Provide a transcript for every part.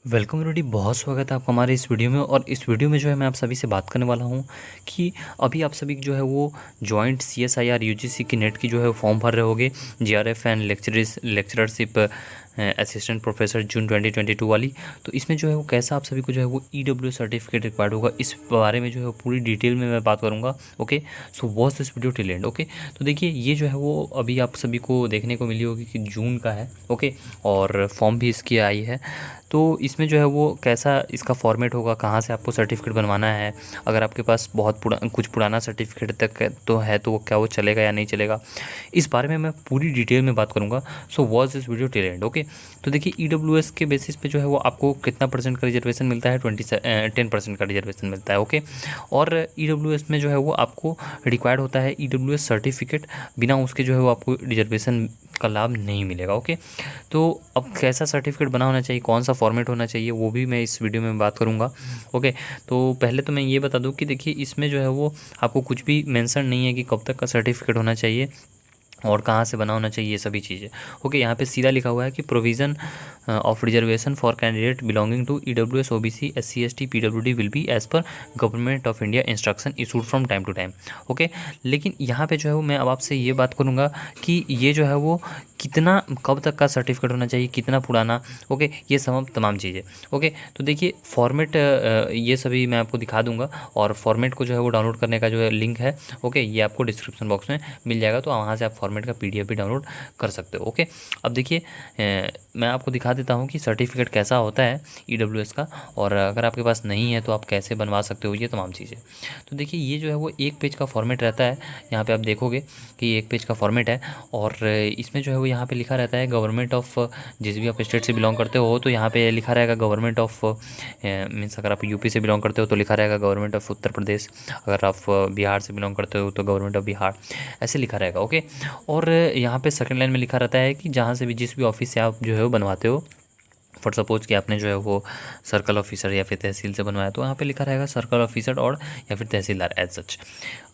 Welcome everybody, बहुत स्वागत है आपका हमारे इस वीडियो में। और इस वीडियो में जो है मैं आप सभी से बात करने वाला हूं कि अभी आप सभी जो है वो जॉइंट CSIR UGC की नेट की जो है फॉर्म भर रहे होगे, JRF and lectureship assistant professor June 2022 वाली। तो इसमें जो है वो कैसा आप सभी को जो है वो EWS सर्टिफिकेट रिक्वायर्ड होगा, इस बारे में जो है वो पूरी डिटेल में मैं बात करूँगा। Okay, so watch this video till and. Okay, तो देखिए ये जो है वो अभी आप सभी को देखने को मिली होगी कि जून का है। ओके, और फॉर्म भी इसकी आई है। तो इसमें जो है वो कैसा इसका फॉर्मेट होगा, कहाँ से आपको सर्टिफिकेट बनवाना है, अगर आपके पास बहुत कुछ पुराना सर्टिफिकेट तक तो है तो क्या वो चलेगा या नहीं चलेगा, इस बारे में मैं पूरी डिटेल में बात करूँगा। So watch this video till and. Okay, तो देखिए EWS के बेसिस पे जो है वो आपको कितना परसेंट का रिजर्वेशन मिलता है, 10% का रिजर्वेशन मिलता है। ओके, और EWS में जो है वो आपको रिक्वायर्ड होता है EWS सर्टिफिकेट, बिना उसके जो है वो आपको रिजर्वेशन का लाभ नहीं मिलेगा। ओके, तो अब कैसा सर्टिफिकेट बना होना चाहिए, कौन सा फॉर्मेट होना चाहिए, वो भी मैं इस वीडियो में बात करूंगा। ओके, तो पहले तो मैं ये बता दूं कि देखिए इसमें जो है वो आपको कुछ भी मेंशन नहीं है कि कब तक का सर्टिफिकेट होना चाहिए और कहाँ से बना होना चाहिए, ये सभी चीज़ें। ओके, यहाँ पे सीधा लिखा हुआ है कि provision of reservation for candidate belonging to EWS OBC SC ST PWD will be as per government of India instruction issued from time to time. Okay, लेकिन यहाँ पे जो है वो मैं अब आपसे ये बात करूँगा कि ये जो है वो कितना कब तक का सर्टिफिकेट होना चाहिए, कितना पुराना। ओके, ये सब तमाम चीज़ें। ओके, तो देखिए फॉर्मेट ये सभी मैं आपको दिखा दूंगा, और फॉर्मेट को जो है वो डाउनलोड करने का जो है लिंक है, ओके, ये आपको डिस्क्रिप्शन बॉक्स में मिल जाएगा, तो वहाँ से आप फॉर्मेट का PDF भी डाउनलोड कर सकते हो। ओके, अब देखिए मैं आपको दिखा देता हूँ कि सर्टिफिकेट कैसा होता है EWS का, और अगर आपके पास नहीं है तो आप कैसे बनवा सकते हो, ये तमाम चीज़ें। तो देखिए ये जो है वो एक पेज का फॉर्मेट रहता है, यहाँ पे आप देखोगे कि एक पेज का फॉर्मेट है, और इसमें जो है वो यहाँ पे लिखा रहता है गवर्नमेंट ऑफ, जिस भी आप स्टेट से बिलोंग करते हो तो यहाँ पे लिखा रहेगा गवर्नमेंट ऑफ, मीन्स अगर आप UP से बिलोंग करते हो तो लिखा रहेगा गवर्नमेंट ऑफ उत्तर प्रदेश, अगर आप बिहार से बिलोंग करते हो तो गवर्नमेंट ऑफ बिहार, ऐसे लिखा रहेगा। ओके, और यहाँ पे सेकंड लाइन में लिखा रहता है कि जहाँ से भी जिस भी ऑफिस से आप जो है वो बनवाते हो, फॉर सपोज कि आपने जो है वो सर्कल ऑफिसर या फिर तहसील से बनवाया, तो यहाँ पे लिखा रहेगा सर्कल ऑफिसर और या फिर तहसीलदार एज सच।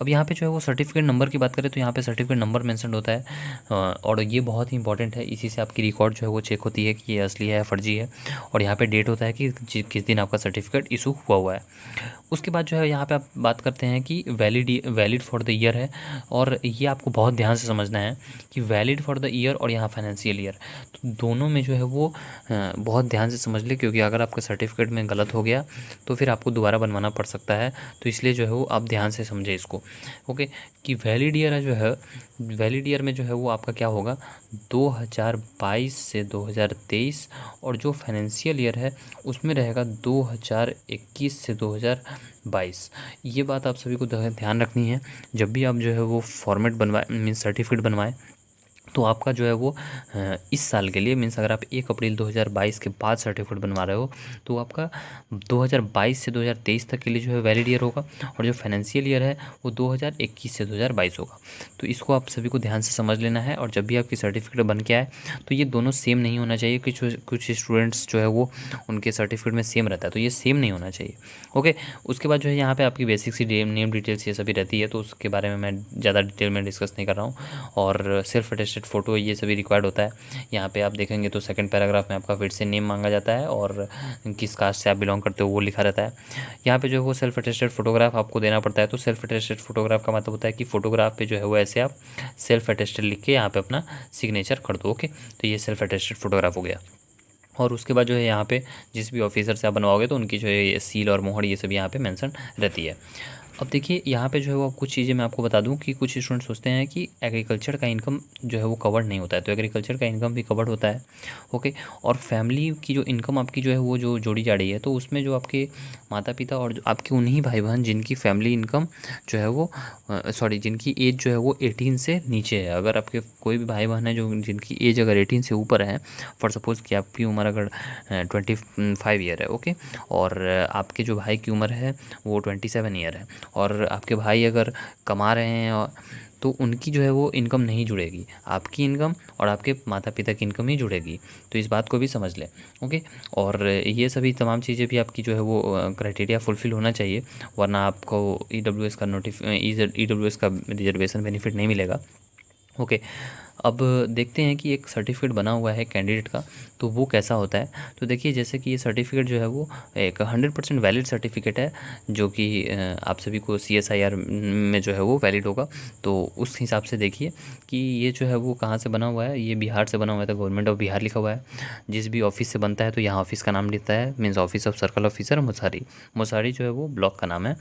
अब यहाँ पे जो है वो सर्टिफिकेट नंबर की बात करें तो यहाँ पे सर्टिफिकेट नंबर मेंशन होता है, और ये बहुत ही इंपॉर्टेंट है, इसी से आपकी रिकॉर्ड जो है वो चेक होती है कि ये असली है फर्जी है। और यहाँ पे डेट होता है कि किस दिन आपका सर्टिफिकेट इशू हुआ है। उसके बाद जो है यहाँ पे आप बात करते हैं कि वैलिड फॉर द ईयर है, और ये आपको बहुत ध्यान से समझना है कि वैलिड फॉर द ईयर और यहाँ फाइनेंशियल ईयर, तो दोनों में जो है वो बहुत ध्यान से समझ ले, क्योंकि अगर आपका सर्टिफिकेट में गलत हो गया तो फिर आपको दोबारा बनवाना पड़ सकता है, तो इसलिए जो है वो आप ध्यान से समझे इसको। ओके, कि वैलिड ईयर जो है, वैलिड ईयर में जो है वो आपका क्या होगा, 2022 से 2023, और जो फाइनेंशियल ईयर है उसमें रहेगा 2021 से 2022। ये बात आप सभी को ध्यान रखनी है जब भी आप जो है वो फॉर्मेट बनवाए, मीन्स सर्टिफिकेट बनवाएं, तो आपका जो है वो इस साल के लिए, मीन्स अगर आप 1 अप्रैल 2022 के बाद सर्टिफिकेट बनवा रहे हो तो आपका 2022 से 2023 तक के लिए जो है वैलिड ईयर होगा, और जो फाइनेंशियल ईयर है वो 2021 से 2022 होगा। तो इसको आप सभी को ध्यान से समझ लेना है, और जब भी आपकी सर्टिफिकेट बन के आए तो ये दोनों सेम नहीं होना चाहिए। कुछ स्टूडेंट्स जो है वो उनके सर्टिफिकेट में सेम रहता है, तो ये सेम नहीं होना चाहिए। ओके, उसके बाद जो है यहाँ पे आपकी बेसिक सी नेम डिटेल्स ये सभी रहती है, तो उसके बारे में मैं ज़्यादा डिटेल में डिस्कस नहीं कर रहा हूँ। और सेल्फ अटेस्टेड फ़ोटो ये सभी रिक्वायर्ड होता है। यहाँ पे आप देखेंगे तो सेकंड पैराग्राफ में आपका फिर से नेम मांगा जाता है, और किस कास्ट से आप बिलोंग करते हो वो लिखा रहता है। यहाँ पे जो है वो सेल्फ अटेस्टेड फोटोग्राफ आपको देना पड़ता है। तो सेल्फ अटेस्टेड फोटोग्राफ का मतलब होता है कि फोटोग्राफ पे जो है वो ऐसे आप सेल्फ अटेस्टेड लिख के यहाँ पे अपना सिग्नेचर कर दो। ओके, तो ये सेल्फ अटेस्टेड फोटोग्राफ हो गया। और उसके बाद जो है यहाँ पे जिस भी ऑफिसर से आप बनवाओगे तो उनकी जो है ये सील और मोहर ये सब यहाँ पे मेंशन रहती है। अब देखिए यहाँ पे जो है वो कुछ चीज़ें मैं आपको बता दूं कि कुछ स्टूडेंट सोचते हैं कि एग्रीकल्चर का इनकम जो है वो कवर्ड नहीं होता है, तो एग्रीकल्चर का इनकम भी कवर्ड होता है। ओके, और फैमिली की जो इनकम आपकी जो है वो जो जोड़ी जा रही है, तो उसमें जो आपके माता पिता और जो आपके उन्हीं भाई बहन जिनकी फैमिली इनकम जो है वो जिनकी एज जो है वो 18 से नीचे है, अगर आपके कोई भी भाई बहन है जो जिनकी एज अगर 18 से ऊपर है, फॉर सपोज़ कि आपकी उम्र अगर 25 ईयर है, ओके, और आपके जो भाई की उम्र है वो 27 ईयर है, और आपके भाई अगर कमा रहे हैं तो उनकी जो है वो इनकम नहीं जुड़ेगी, आपकी इनकम और आपके माता पिता की इनकम ही जुड़ेगी। तो इस बात को भी समझ लें। ओके, और ये सभी तमाम चीज़ें भी आपकी जो है वो क्राइटेरिया फुलफ़िल होना चाहिए, वरना आपको EWS का रिजर्वेशन बेनिफिट नहीं मिलेगा। ओके, अब देखते हैं कि एक सर्टिफिकेट बना हुआ है कैंडिडेट का, तो वो कैसा होता है। तो देखिए जैसे कि ये सर्टिफिकेट जो है वो एक 100% वैलिड सर्टिफिकेट है, जो कि आप सभी को CSIR में जो है वो वैलिड होगा। तो उस हिसाब से देखिए कि ये जो है वो कहाँ से बना हुआ है। ये बिहार से बना हुआ है, तो गवर्नमेंट ऑफ बिहार लिखा हुआ है। जिस भी ऑफिस से बनता है तो यहाँ ऑफिस का नाम लिखता है, means office of circle officer Musari. Musari जो है वो ब्लॉक का नाम है।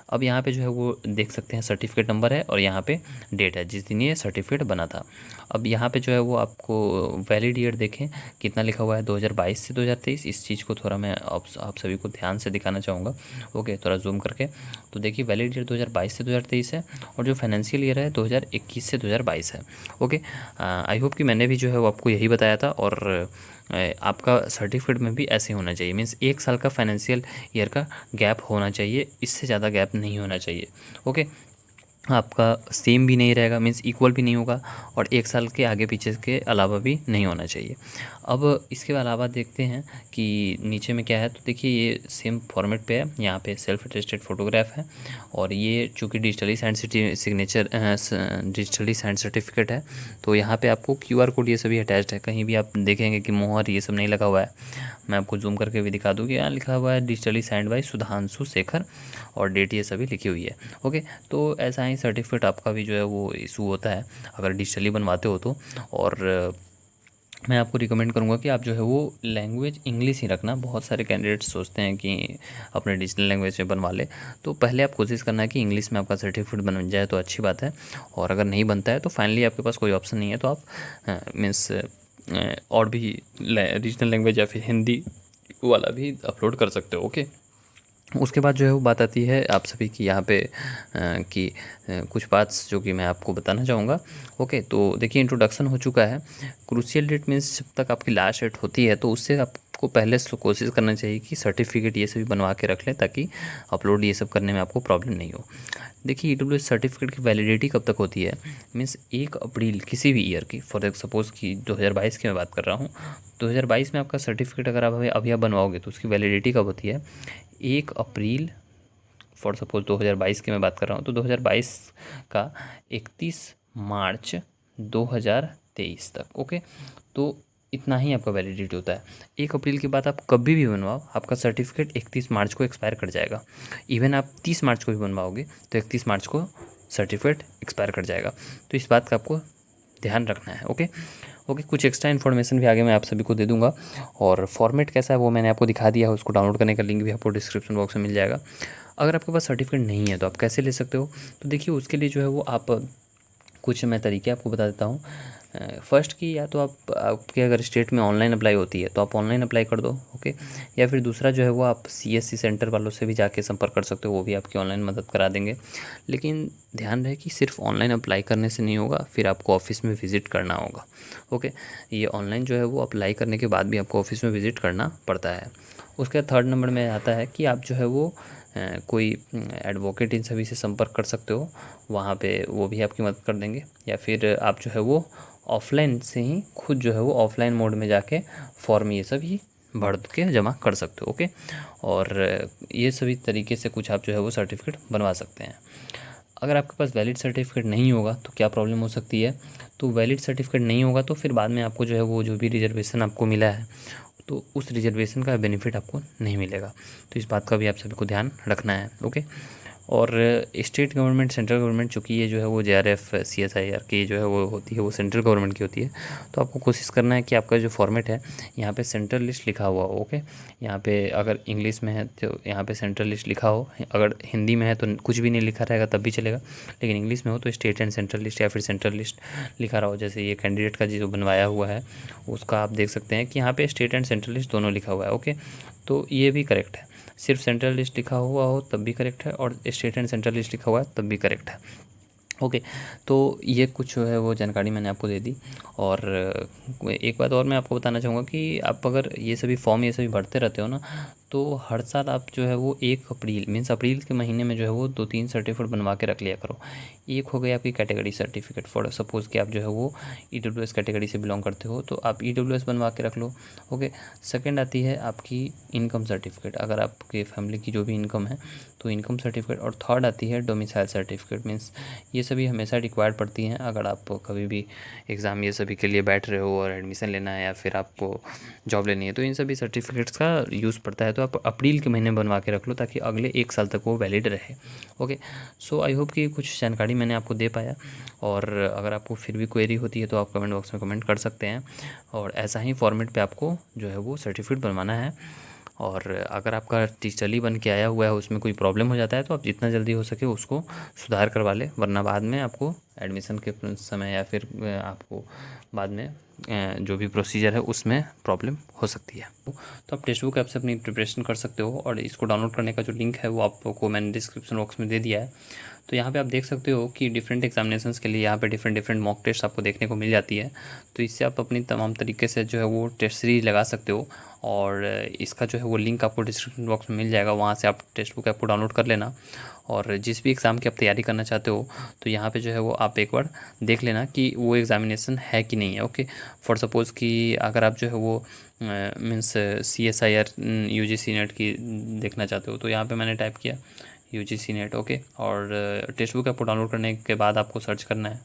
अब यहाँ पे जो है वो देख सकते हैं सर्टिफिकेट नंबर है और यहाँ पे डेट है जिस दिन ये सर्टिफिकेट बना था। अब यहाँ पे जो है वो आपको वैलिड ईयर देखें कितना लिखा हुआ है, 2022 से 2023। इस चीज़ को थोड़ा मैं आप सभी को ध्यान से दिखाना चाहूँगा। ओके, थोड़ा जूम करके तो देखिए वैलिड ईयर 2022 से 2023 है, और जो फाइनेंशियल ईयर है 2021 से 2022 है। ओके, आई होप कि मैंने भी जो है वो आपको यही बताया था, और आपका सर्टिफिकेट में भी ऐसे होना चाहिए, मीन्स 1 साल का फाइनेंशियल ईयर का गैप होना चाहिए, इससे ज़्यादा गैप नहीं होना चाहिए। ओके, आपका सेम भी नहीं रहेगा, मीन्स इक्वल भी नहीं होगा, और 1 साल के आगे पीछे के अलावा भी नहीं होना चाहिए। अब इसके अलावा देखते हैं कि नीचे में क्या है। तो देखिए ये सेम फॉर्मेट पे है, यहाँ पे सेल्फ अटेस्टेड फोटोग्राफ है, और ये चूँकि digitally signed signature digitally signed certificate है, तो यहाँ पे आपको QR कोड ये सभी अटैच्ड है। कहीं भी आप देखेंगे कि मोहर ये सब नहीं लगा हुआ है। मैं आपको जूम करके भी दिखा दूँ कि यहाँ लिखा हुआ है digitally signed by Sudhanshu Shekhar, और डेट ये सभी लिखी हुई है। ओके, तो ऐसा ही सर्टिफिकेट आपका भी जो है वो इशू होता है अगर डिजिटली बनवाते हो तो। और मैं आपको रिकमेंड करूँगा कि आप जो है वो लैंग्वेज इंग्लिश ही रखना। बहुत सारे कैंडिडेट्स सोचते हैं कि अपने डिजिटल लैंग्वेज में बनवा ले, तो पहले आप कोशिश करना है कि इंग्लिश में आपका सर्टिफिकेट बन जाए तो अच्छी बात है। और अगर नहीं बनता है तो फाइनली आपके पास कोई ऑप्शन नहीं है, तो आप मीन्स और भी रीजनल लैंग्वेज या फिर हिंदी वाला भी अपलोड कर सकते हो। ओके, उसके बाद जो है वो बात आती है आप सभी की यहाँ पे कि कुछ बात जो कि मैं आपको बताना चाहूँगा। ओके, तो देखिए इंट्रोडक्शन हो चुका है। क्रूशियल डेट मीन्स जब तक आपकी लास्ट डेट होती है तो उससे आपको पहले कोशिश करना चाहिए कि सर्टिफिकेट ये सभी बनवा के रख लें, ताकि अपलोड ये सब करने में आपको प्रॉब्लम नहीं हो। देखिए EWS सर्टिफिकेट की वैलिडिटी कब तक होती है, मीन्स 1 अप्रैल किसी भी ईयर की, फॉर सपोज़ कि 2022 की मैं बात कर रहा हूँ। 2022 में आपका सर्टिफिकेट अगर आप अभी आप बनवाओगे तो उसकी वैलिडिटी कब होती है, 1 अप्रैल, फॉर सपोज 2022 की मैं बात कर रहा हूँ, तो 2022 का 31 मार्च 2023 तक। ओके, तो इतना ही आपका वैलिडिटी होता है। 1 अप्रैल के बाद आप कभी भी बनवाओ, आपका सर्टिफिकेट 31 मार्च को एक्सपायर कर जाएगा। इवन आप 30 मार्च को भी बनवाओगे तो 31 मार्च को सर्टिफिकेट एक्सपायर कर जाएगा। तो इस बात का आपको ध्यान रखना है। ओके, कुछ एक्स्ट्रा इन्फॉर्मेशन भी आगे मैं आप सभी को दे दूंगा, और फॉर्मेट कैसा है वो मैंने आपको दिखा दिया है। उसको डाउनलोड करने का लिंक भी आपको डिस्क्रिप्शन बॉक्स में मिल जाएगा। अगर आपके पास सर्टिफिकेट नहीं है तो आप कैसे ले सकते हो, तो देखिए उसके लिए जो है वो आप कुछ मैं तरीके आपको बता देता हूँ। फर्स्ट की, या तो आपके अगर स्टेट में ऑनलाइन अप्लाई होती है तो आप ऑनलाइन अप्लाई कर दो। ओके, या फिर दूसरा जो है वो आप CSC सेंटर वालों से भी जाके संपर्क कर सकते हो, वो भी आपकी ऑनलाइन मदद करा देंगे। लेकिन ध्यान रहे कि सिर्फ ऑनलाइन अप्लाई करने से नहीं होगा, फिर आपको ऑफिस में विज़िट करना होगा। ओके, ये ऑनलाइन जो है वो अप्लाई करने के बाद भी आपको ऑफिस में विज़िट करना पड़ता है। उसके 3rd नंबर में आता है कि आप जो है वो कोई एडवोकेट इन सभी से संपर्क कर सकते हो, वहाँ पे वो भी आपकी मदद कर देंगे। या फिर आप जो है वो ऑफलाइन से ही खुद जो है वो ऑफलाइन मोड में जाके फॉर्म ये सब ही भर के जमा कर सकते हो। ओके, और ये सभी तरीके से कुछ आप जो है वो सर्टिफिकेट बनवा सकते हैं। अगर आपके पास वैलिड सर्टिफिकेट नहीं होगा तो क्या प्रॉब्लम हो सकती है, तो वैलिड सर्टिफिकेट नहीं होगा तो फिर बाद में आपको जो है वो जो भी रिजर्वेशन आपको मिला है तो उस रिजर्वेशन का बेनिफिट आपको नहीं मिलेगा। तो इस बात का भी आप सभी को ध्यान रखना है। ओके, और स्टेट गवर्नमेंट, सेंट्रल गवर्नमेंट, चूँकि ये जो है वो JRF CSIR की जो है वो होती है वो सेंट्रल गवर्नमेंट की होती है, तो आपको कोशिश करना है कि आपका जो फॉर्मेट है यहाँ पे सेंट्रल लिस्ट लिखा हुआ हो। ओके, यहाँ पे अगर इंग्लिश में है तो यहाँ पे सेंट्रल लिस्ट लिखा हो, अगर हिंदी में है तो कुछ भी नहीं लिखा रहेगा तब भी चलेगा, लेकिन इंग्लिश में हो तो स्टेट एंड सेंट्रल लिस्ट या फिर सेंट्रल लिस्ट लिखा रहा हो। जैसे ये कैंडिडेट का जो बनवाया हुआ है उसका आप देख सकते हैं कि यहाँ पे स्टेट एंड सेंट्रल लिस्ट दोनों लिखा हुआ है। ओके, तो ये भी करेक्ट है। सिर्फ सेंट्रल लिस्ट लिखा हुआ हो तब भी करेक्ट है, और स्टेट एंड सेंट्रल लिस्ट लिखा हुआ है तब भी करेक्ट है। ओके, तो ये कुछ जो है वो जानकारी मैंने आपको दे दी। और एक बात और मैं आपको बताना चाहूँगा कि आप अगर ये सभी फॉर्म ये सभी भरते रहते हो ना, तो हर साल आप जो है वो 1 अप्रैल मीन्स अप्रैल के महीने में जो है वो 2-3 सर्टिफिकेट बनवा के रख लिया करो। एक हो गई आपकी कैटेगरी सर्टिफिकेट, फॉर सपोज़ कि आप जो है वो EWS कैटेगरी से बिलोंग करते हो तो आप EWS बनवा के रख लो। ओके, सेकंड आती है आपकी इनकम सर्टिफिकेट, अगर आपके फैमिली की जो भी इनकम है तो इनकम सर्टिफिकेट। और थर्ड आती है डोमिसाइल सर्टिफिकेट, मीन्स ये सभी हमेशा रिक्वायर्ड पड़ती हैं अगर आप कभी भी एग्ज़ाम ये सभी के लिए बैठ रहे हो और एडमिशन लेना है या फिर आपको जॉब लेनी है, तो इन सभी सर्टिफिकेट्स का यूज़ पड़ता है। तो आप अप्रैल के महीने बनवा के रख लो ताकि अगले 1 साल तक वो वैलिड रहे। ओके, सो आई होप कि कुछ जानकारी मैंने आपको दे पाया, और अगर आपको फिर भी क्वेरी होती है तो आप कमेंट बॉक्स में कमेंट कर सकते हैं। और ऐसा ही फॉर्मेट पे आपको जो है वो सर्टिफिकेट बनवाना है। और अगर आपका टीचरली बन के आया हुआ है उसमें कोई प्रॉब्लम हो जाता है तो आप जितना जल्दी हो सके उसको सुधार करवा लें, वरना बाद में आपको एडमिशन के समय या फिर आपको बाद में जो भी प्रोसीजर है उसमें प्रॉब्लम हो सकती है। तो आप टेक्स्ट बुक ऐप से अपनी प्रिपरेशन कर सकते हो, और इसको डाउनलोड करने का जो लिंक है वो आपको मैंने डिस्क्रिप्शन बॉक्स में दे दिया है। तो यहाँ पे आप देख सकते हो कि डिफरेंट एग्जामिनेशंस के लिए यहाँ पे डिफरेंट मॉक टेस्ट आपको देखने को मिल जाती है। तो इससे आप अपनी तमाम तरीके से जो है वो टेस्ट सीरीज लगा सकते हो, और इसका जो है वो लिंक आपको डिस्क्रिप्शन बॉक्स में मिल जाएगा, वहाँ से आप टेक्स्ट बुक ऐप को डाउनलोड कर लेना। और जिस भी एग्ज़ाम की आप तैयारी करना चाहते हो तो यहाँ पे जो है वो आप एक बार देख लेना कि वो एग्ज़ामिनेशन है कि नहीं है। ओके, फॉर सपोज़ कि अगर आप जो है वो मीन्स CSIR UGC नेट की देखना चाहते हो तो यहाँ पे मैंने टाइप किया UGC नेट। ओके, और टेक्स्ट बुक आपको डाउनलोड करने के बाद आपको सर्च करना है,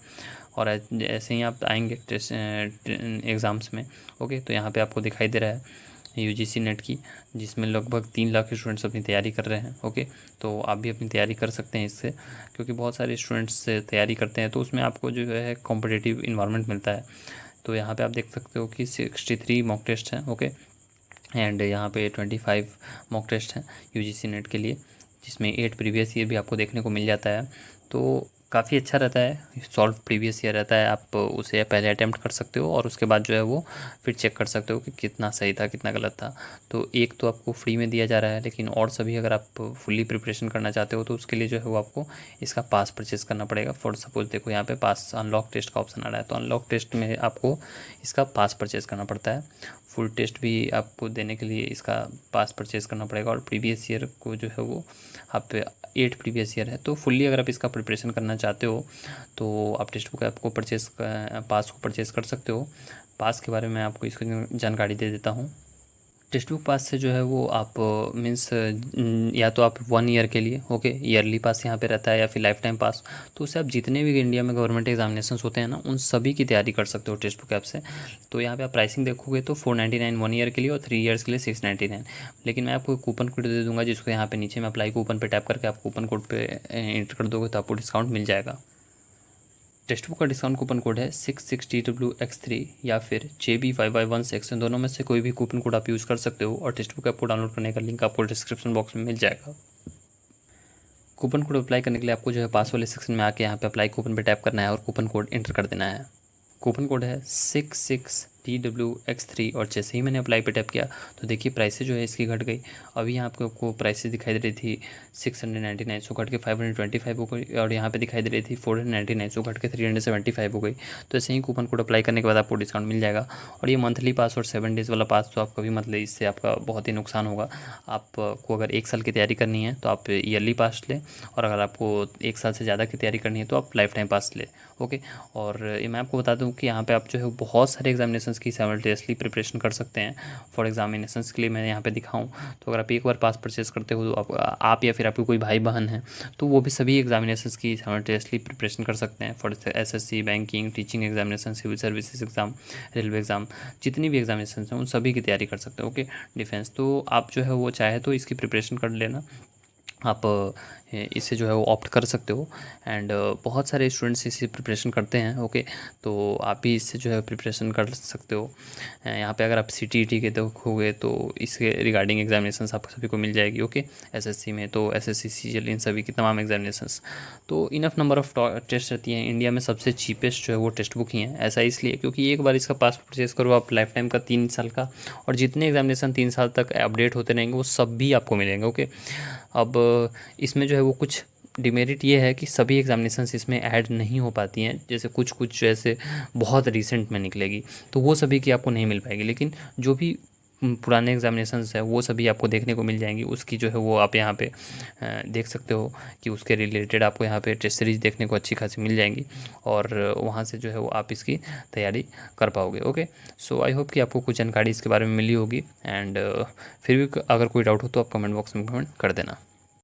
और ऐसे ही आप आएंगे टेस्ट एग्ज़ाम्स में। ओके, तो यहाँ पे आपको दिखाई दे रहा है UGC नेट की, जिसमें लगभग 3 लाख स्टूडेंट्स अपनी तैयारी कर रहे हैं। ओके, तो आप भी अपनी तैयारी कर सकते हैं इससे, क्योंकि बहुत सारे स्टूडेंट्स तैयारी करते हैं तो उसमें आपको जो है कॉम्पिटिटिव इन्वायरमेंट मिलता है। तो यहाँ पे आप देख सकते हो कि 63 मॉक टेस्ट हैं। ओके, एंड यहाँ पे 25 मॉक टेस्ट हैं UGC नेट के लिए, जिसमें 8 प्रीवियस ईयर भी आपको देखने को मिल जाता है। तो काफ़ी अच्छा रहता है, सॉल्व प्रीवियस ईयर रहता है, आप उसे पहले अटैम्प्ट कर सकते हो और उसके बाद जो है वो फिर चेक कर सकते हो कि कितना सही था कितना गलत था। तो एक तो आपको फ्री में दिया जा रहा है, लेकिन और सभी अगर आप फुल्ली प्रिपरेशन करना चाहते हो तो उसके लिए जो है वो आपको इसका पास परचेज़ करना पड़ेगा। फॉर सपोज देखो यहाँ पे पास अनलॉक टेस्ट का ऑप्शन आ रहा है, तो अनलॉक टेस्ट में आपको इसका पास परचेज़ करना पड़ता है। फुल टेस्ट भी आपको देने के लिए इसका पास परचेज़ करना पड़ेगा, और प्रीवियस ईयर को जो है वो आप 8 प्रीवियस ईयर है। तो फुल्ली अगर आप इसका प्रिपरेशन करना चाहते हो तो आप टेक्स्ट बुक ऐप को पास को परचेज़ कर सकते हो। पास के बारे में आपको इसकी जानकारी दे देता हूँ। टेक्स्ट बुक पास से जो है वो आप मीन्स या तो आप 1 ईयर के लिए, ओके, ईयरली पास यहाँ पे रहता है, या फिर लाइफ टाइम पास। तो उससे आप जितने भी इंडिया में गवर्नमेंट एग्जामिनेशंस होते हैं ना उन सभी की तैयारी कर सकते हो टेक्स्ट बुक ऐप से। तो यहाँ पे आप प्राइसिंग देखोगे तो 499 1 ईयर के लिए और 3 ईयर्स के लिए 699। लेकिन मैं आपको कूपन कोड दे दूँगा, जिसको यहाँ पे नीचे में अप्लाई कूपन पे टैप करके आप कूपन कोड पे एंटर कर दोगे तो आपको डिस्काउंट मिल जाएगा। टेक्स्ट बुक का डिस्काउंट कूपन कोड है 66TWX3 या फिर JB5516, दोनों में से कोई भी कूपन कोड आप यूज़ कर सकते हो, और टेक्स्ट बुक ऐप को डाउनलोड करने का लिंक आपको डिस्क्रिप्शन बॉक्स में मिल जाएगा। कूपन कोड अप्लाई करने के लिए आपको जो है पास वाले सेक्शन में आके यहाँ पे अप्लाई कूपन पे टैप करना है और कूपन कोड एंटर कर देना है। कूपन कोड है 66TWX3, और जैसे ही मैंने अप्लाई पे टैप किया तो देखिए प्राइसेस जो है इसकी घट गई। अभी यहाँ पे आपको प्राइसेस दिखाई दे रही थी 699, सो घट के 525 हो गई, और यहाँ पे दिखाई दे रही थी 499, सो घट के 375 हो गई। तो ऐसे ही कूपन कोड अप्लाई करने के बाद आपको डिस्काउंट मिल जाएगा। और ये मंथली पास और 7 डेज़ वाला पास तो आपका भी मतलब इससे आपका बहुत ही नुकसान होगा। आपको अगर 1 साल की तैयारी करनी है तो आप ईयरली पास लें, और अगर आपको 1 साल से ज़्यादा की तैयारी करनी है तो आप लाइफ टाइम पास लें। ओके, और ये मैं आपको बता दूं कि यहाँ पे आप जो है बहुत सारे एग्जामिनेशंस की साइमल्टेनियसली प्रिपरेशन कर सकते हैं। फॉर एग्जामिनेशंस के लिए मैं यहाँ पे दिखाऊं तो अगर आप एक बार पास परचेज़ करते हो तो आप या फिर आपके कोई भाई बहन है तो वो भी सभी एग्जामिनेशंस की साइमल्टेनियसली प्रिपरेशन कर सकते हैं। For SSC, banking, teaching examination, civil services exam, railway exam, जितनी भी एग्जामिनेशन हैं उन सभी की तैयारी कर सकते हैं। ओके, डिफेंस, तो आप जो है वो चाहे तो इसकी प्रिपरेशन कर लेना, आप इससे जो है वो ऑप्ट कर सकते हो। एंड बहुत सारे स्टूडेंट्स इससे प्रिपरेशन करते हैं। ओके, तो आप भी इससे जो है प्रिपरेशन कर सकते हो। यहाँ पे अगर आप CTET के देखोगे तो इसके रिगार्डिंग एग्जामिनेशंस आप सभी को मिल जाएगी। ओके, SSC में तो SSC CGL इन सभी की तमाम एग्जामिनेशंस, तो इनफ नंबर ऑफ टेस्ट रहती हैं। इंडिया में सबसे चीपेस्ट जो है वो टेक्स्ट बुक ही है। ऐसा इसलिए क्योंकि एक बार इसका पास परचेज़ करो आप लाइफ टाइम का 3 साल का, और जितने एग्जामिनेशन 3 साल तक अपडेट होते रहेंगे वो सब भी आपको मिलेंगे। ओके, अब इसमें जो है वो कुछ डिमेरिट ये है कि सभी एग्जामिनेशंस इसमें ऐड नहीं हो पाती हैं, जैसे कुछ जैसे बहुत रिसेंट में निकलेगी तो वो सभी की आपको नहीं मिल पाएगी। लेकिन जो भी पुराने एग्जामिनेशंस है वो सभी आपको देखने को मिल जाएंगी। उसकी जो है वो आप यहाँ पे देख सकते हो कि उसके रिलेटेड आपको यहाँ पे टेस्ट सीरीज देखने को अच्छी खासी मिल जाएंगी और वहाँ से जो है वो आप इसकी तैयारी कर पाओगे। ओके, सो आई होप कि आपको कुछ जानकारी इसके बारे में मिली होगी। एंड फिर भी अगर कोई डाउट हो तो आप कमेंट बॉक्स में कमेंट कर देना।